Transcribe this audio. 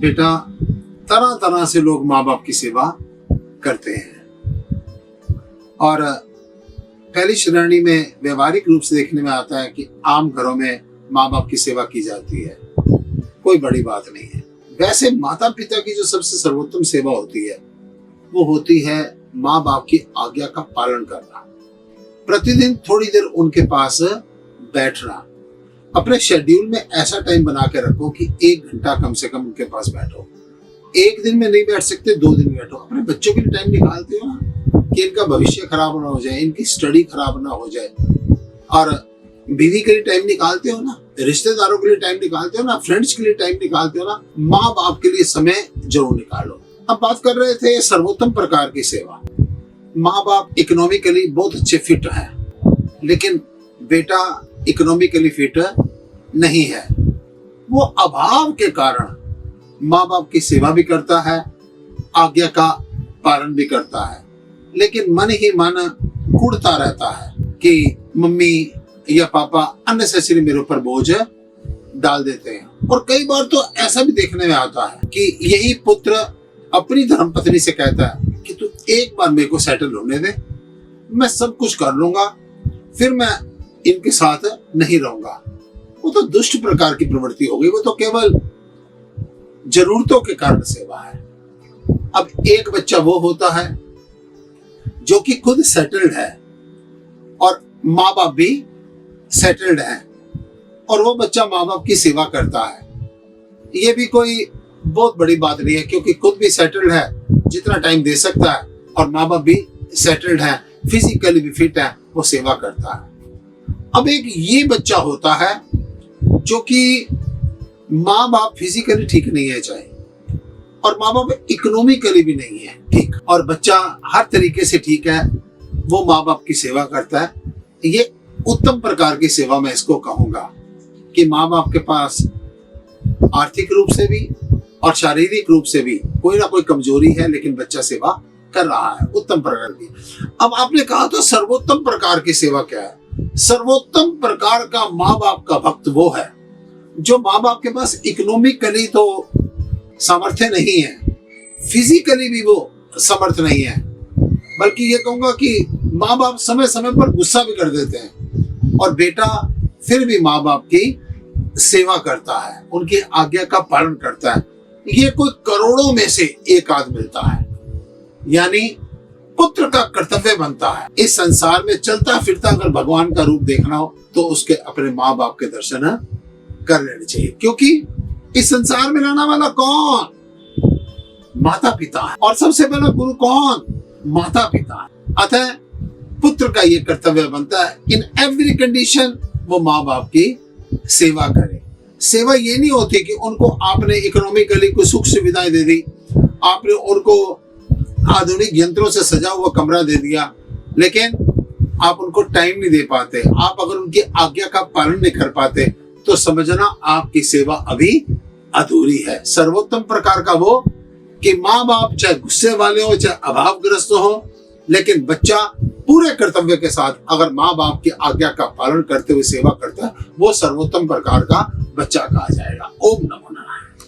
बेटा तरह तरह से लोग माँ बाप की सेवा करते हैं और पहली श्रेणी में व्यवहारिक रूप से देखने में आता है कि आम घरों में माँ बाप की सेवा की जाती है, कोई बड़ी बात नहीं है। वैसे माता पिता की जो सबसे सर्वोत्तम सेवा होती है वो होती है माँ बाप की आज्ञा का पालन करना। प्रतिदिन थोड़ी देर उनके पास बैठना। अपने शेड्यूल में ऐसा टाइम बना के रखो कि 1 घंटा कम से कम उनके पास बैठो। एक दिन में नहीं बैठ सकते, 2 दिन बैठो। अपने बच्चों के लिए टाइम निकालते हो ना कि इनका भविष्य खराब ना हो जाए, इनकी स्टडी खराब ना हो जाए। और बीवी के लिए टाइम निकालते हो ना, रिश्तेदारों के लिए टाइम निकालते हो ना, फ्रेंड्स के लिए टाइम निकालते हो ना, माँ बाप के लिए समय जरूर निकालो। अब बात कर रहे थे सर्वोत्तम प्रकार की सेवा। माँ बाप इकोनॉमिकली बहुत अच्छे फिट हैं, लेकिन बेटा इकोनॉमिकली फिट नहीं है। वो अभाव के कारण माँ बाप की सेवा भी करता है, आज्ञा का पालन भी करता है, लेकिन मन ही मन कुढ़ता रहता है कि मम्मी या पापा अननेसेसरी मेरे ऊपर बोझ डाल देते हैं। और कई बार तो ऐसा भी देखने में आता है कि यही पुत्र अपनी धर्मपत्नी से कहता है कि तू एक बार मेरे को सेटल होने दे, मैं सब कुछ कर लूंगा, फिर मैं इनके साथ नहीं रहूंगा। वो तो दुष्ट प्रकार की प्रवृत्ति हो गई, वो तो केवल जरूरतों के कारण सेवा है। अब एक बच्चा वो होता है जो कि खुद सेटल्ड है और माँ बाप भी सेटल्ड है, और वो बच्चा माँ बाप की सेवा करता है। ये भी कोई बहुत बड़ी बात नहीं है, क्योंकि खुद भी सेटल्ड है, जितना टाइम दे सकता है, और माँ बाप भी सेटल्ड है, फिजिकली भी फिट है, वो सेवा करता है। अब एक ये बच्चा होता है जो कि माँ बाप फिजिकली ठीक नहीं है चाहे, और माँ बाप इकोनॉमिकली भी नहीं है ठीक, और बच्चा हर तरीके से ठीक है, वो माँ बाप की सेवा करता है। ये उत्तम प्रकार की सेवा मैं इसको कहूंगा कि माँ बाप के पास आर्थिक रूप से भी और शारीरिक रूप से भी कोई ना कोई कमजोरी है, लेकिन बच्चा सेवा कर रहा है उत्तम प्रकार की। अब आपने कहा तो सर्वोत्तम प्रकार की सेवा क्या है? सर्वोत्तम प्रकार का माँ बाप का भक्त वो है जो माँ बाप के पास इकोनॉमिकली तो सामर्थ्य नहीं है, फिजिकली भी वो समर्थ नहीं है, बल्कि ये कहूंगा कि माँ बाप समय समय पर गुस्सा भी कर देते हैं, और बेटा फिर भी माँ बाप की सेवा करता है, उनकी आज्ञा का पालन करता है। ये कोई करोड़ों में से एक आध मिलता है, यानी पुत्र का कर्तव्य बनता है। इस संसार में चलता फिरता अगर भगवान का रूप देखना हो तो उसके अपने माँ बाप के दर्शन कर लेने चाहिए, क्योंकि इस संसार में लाने वाला कौन? माता पिता है, और सबसे पहला गुरु कौन? माता पिता है। अतः पुत्र का ये कर्तव्य बनता है इन एवरी कंडीशन वो माँ बाप की सेवा करे। सेवा ये नहीं होती कि उनको आपने इकोनॉमिकली कोई सुख सुविधाएं दे दी, आपने उनको आधुनिक यंत्रों से सजा हुआ कमरा दे दिया, लेकिन आप उनको टाइम नहीं दे पाते। आप अगर उनकी आज्ञा का पालन नहीं कर पाते तो समझना आपकी सेवा अभी अधूरी है। सर्वोत्तम प्रकार का वो कि माँ बाप चाहे गुस्से वाले हो चाहे अभावग्रस्त हो, लेकिन बच्चा पूरे कर्तव्य के साथ अगर माँ बाप की आज्ञा का पालन करते हुए सेवा करता है, वो सर्वोत्तम प्रकार का बच्चा कहा जाएगा। ओम नमः।